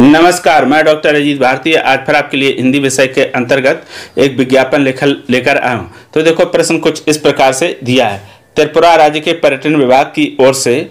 नमस्कार, मैं डॉक्टर अजीत भारती आज फिर आपके लिए हिंदी विषय के अंतर्गत एक विज्ञापन लेकर आया हूँ। तो देखो, प्रश्न कुछ इस प्रकार से दिया है। त्रिपुरा राज्य के पर्यटन विभाग की ओर से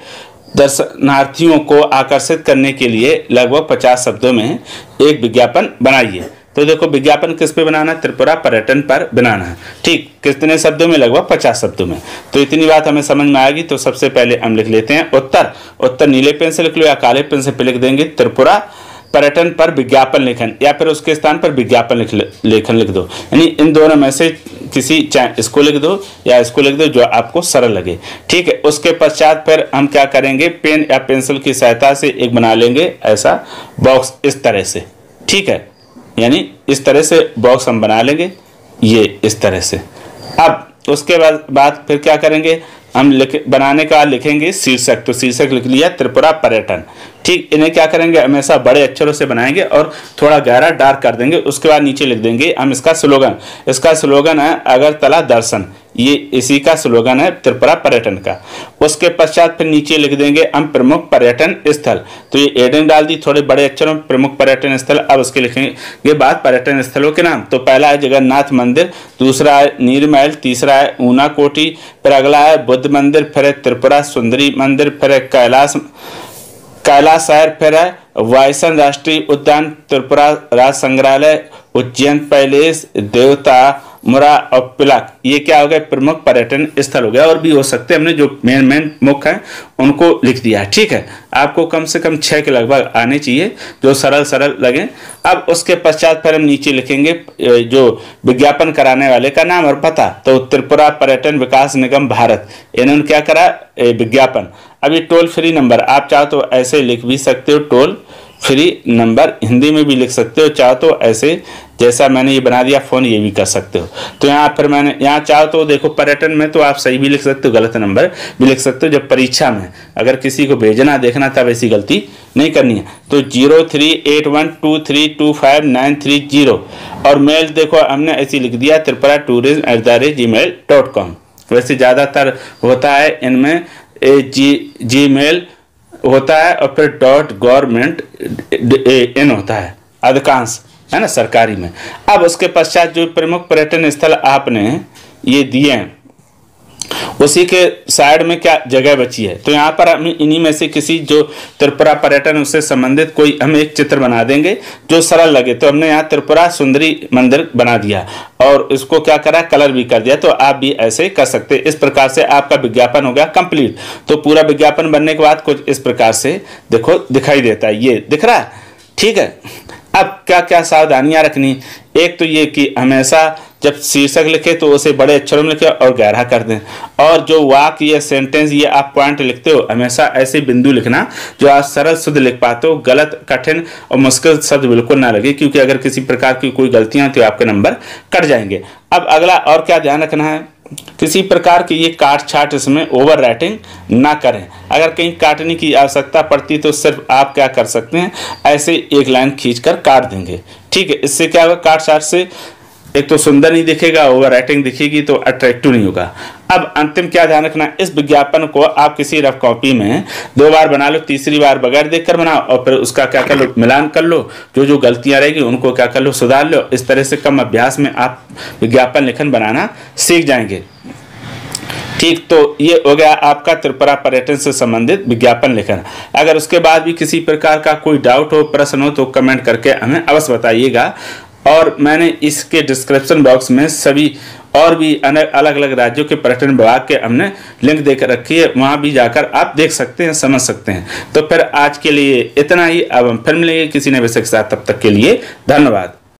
दर्शनार्थियों को आकर्षित करने के लिए लगभग 50 शब्दों में एक विज्ञापन बनाइए। तो देखो, विज्ञापन किस पे बनाना है? त्रिपुरा पर्यटन पर बनाना है। ठीक, कितने शब्दों में? लगभग 50 शब्दों में। तो इतनी बात हमें समझ में आएगी। तो सबसे पहले हम लिख लेते हैं उत्तर नीले पेन से लिख लो या काले पेन से लिख देंगे त्रिपुरा पर्यटन पर विज्ञापन लेखन, या फिर उसके स्थान पर विज्ञापन लेखन लिख दो। यानी इन दोनों में से किसी, चाहे इसको लिख दो या इसको लिख दो, जो आपको सरल लगे। ठीक है, उसके पश्चात फिर हम क्या करेंगे? पेन या पेंसिल की सहायता से एक बना लेंगे ऐसा बॉक्स, इस तरह से। ठीक है, यानी इस तरह से बॉक्स हम बना लेंगे, ये इस तरह से। अब उसके बाद फिर क्या करेंगे? हम बनाने का लिखेंगे शीर्षक। तो शीर्षक लिख लिया त्रिपुरा पर्यटन। ठीक, इन्हें क्या करेंगे? हमेशा बड़े अक्षरों से बनाएंगे और थोड़ा गहरा डार्क कर देंगे। उसके बाद नीचे लिख देंगे हम इसका स्लोगन है अगरतला दर्शन। ये इसी का स्लोगन है त्रिपुरा पर्यटन का। उसके पश्चात फिर नीचे लिख देंगे हम प्रमुख पर्यटन स्थल। तो ये हेडिंग डाल दी थोड़े बड़े अक्षरों में, प्रमुख पर्यटन स्थल। अब उसके लिखेंगे बाद पर्यटन स्थलों के नाम। तो पहला है जगन्नाथ मंदिर, दूसरा है नीरमहल, तीसरा है ऊना कोटी, फिर अगला है बुद्ध मंदिर, फिर है त्रिपुरा सुंदरी मंदिर, फिर है कैलाश शहर, फिर है वायसन राष्ट्रीय उद्यान, त्रिपुरा राज संग्रहालय, उज्जैन पैलेस, देवता मुरा और पिलाक। ये क्या हो गया? प्रमुख पर्यटन स्थल हो गया। और भी हो सकते हैं, हमने जो मेन मुख्य हैं उनको लिख दिया है। ठीक है, आपको कम से कम 6 के लगभग आने चाहिए जो सरल लगे। अब उसके पश्चात फिर हम नीचे लिखेंगे जो विज्ञापन कराने वाले का नाम और पता। तो त्रिपुरा पर्यटन विकास निगम भारत, इन्होंने क्या करा? विज्ञापन। अभी टोल फ्री नंबर, आप चाहो तो ऐसे लिख भी सकते हो, टोल फ्री नंबर हिंदी में भी लिख सकते हो, चाहो तो ऐसे जैसा मैंने ये बना दिया फोन, ये भी कर सकते हो। तो यहाँ फिर मैंने यहाँ चाहो तो देखो, पर्यटन में तो आप सही भी लिख सकते हो, गलत नंबर भी लिख सकते हो। जब परीक्षा में अगर किसी को भेजना देखना तब ऐसी गलती नहीं करनी है। तो 038123259330 और मेल देखो हमने ऐसी लिख दिया tripura tourism@gmail.com। वैसे ज़्यादातर होता है इनमें Gmail होता है और फिर .government.in होता है, अधिकांश है ना सरकारी में। अब उसके पश्चात जो प्रमुख पर्यटन स्थल आपने ये दिए हैं, उसी के साइड में क्या जगह बची है? तो यहाँ पर हम इन्हीं में से किसी जो त्रिपुरा पर्यटन उससे संबंधित कोई हम एक चित्र बना देंगे जो सरल लगे। तो हमने यहाँ त्रिपुरा सुंदरी मंदिर बना दिया और इसको क्या करा? कलर भी कर दिया। तो आप भी ऐसे कर सकते हैं। इस प्रकार से आपका विज्ञापन हो गया कंप्लीट। तो पूरा विज्ञापन बनने के बाद कुछ इस प्रकार से देखो दिखाई देता है, ये दिख रहा है। ठीक है, अब क्या क्या सावधानियां रखनी? एक तो ये कि हमेशा जब शीर्षक लिखे तो उसे बड़े अक्षरों में लिखे और गहरा कर दें। और जो वाक्य या सेंटेंस ये आप पॉइंट लिखते हो, हमेशा ऐसे बिंदु लिखना जो आप सरल शुद्ध लिख पाते हो, गलत कठिन और मुश्किल शब्द बिल्कुल ना लगे, क्योंकि अगर किसी प्रकार की कोई गलतियां तो आपके नंबर कट जाएंगे। अब अगला और क्या ध्यान रखना है? किसी प्रकार की ये काट छाट इसमें ओवर राइटिंग ना करें। अगर कहीं काटने की आवश्यकता पड़ती तो सिर्फ आप क्या कर सकते हैं? ऐसे एक लाइन खींचकर काट देंगे। ठीक है, इससे क्या होगा? काट छाट से एक तो सुंदर नहीं दिखेगा, ओवर राइटिंग दिखेगी तो अट्रैक्टिव नहीं होगा। अब अंतिम क्या ध्यान रखना? इस विज्ञापन को आप किसी रफ कॉपी में 2 बार बना लो, तीसरी बार बगैर देखकर बनाओ और फिर उसका क्या कर लो? मिलान कर लो। जो गलतियां रहेगी उनको क्या कर लो? सुधार लो। इस तरह से कम अभ्यास में आप विज्ञापन लेखन बनाना सीख जाएंगे। ठीक, तो ये हो गया आपका त्रिपुरा पर्यटन से संबंधित विज्ञापन लेखन। अगर उसके बाद भी किसी प्रकार का कोई डाउट हो, प्रश्न हो तो कमेंट करके हमें अवश्य बताइएगा। और मैंने इसके डिस्क्रिप्शन बॉक्स में सभी और भी अलग अलग राज्यों के पर्यटन विभाग के हमने लिंक देकर रखी है, वहाँ भी जाकर आप देख सकते हैं, समझ सकते हैं। तो फिर आज के लिए इतना ही। अब हम फिर मिलेंगे किसी नए विषय के साथ, तब तक के लिए धन्यवाद।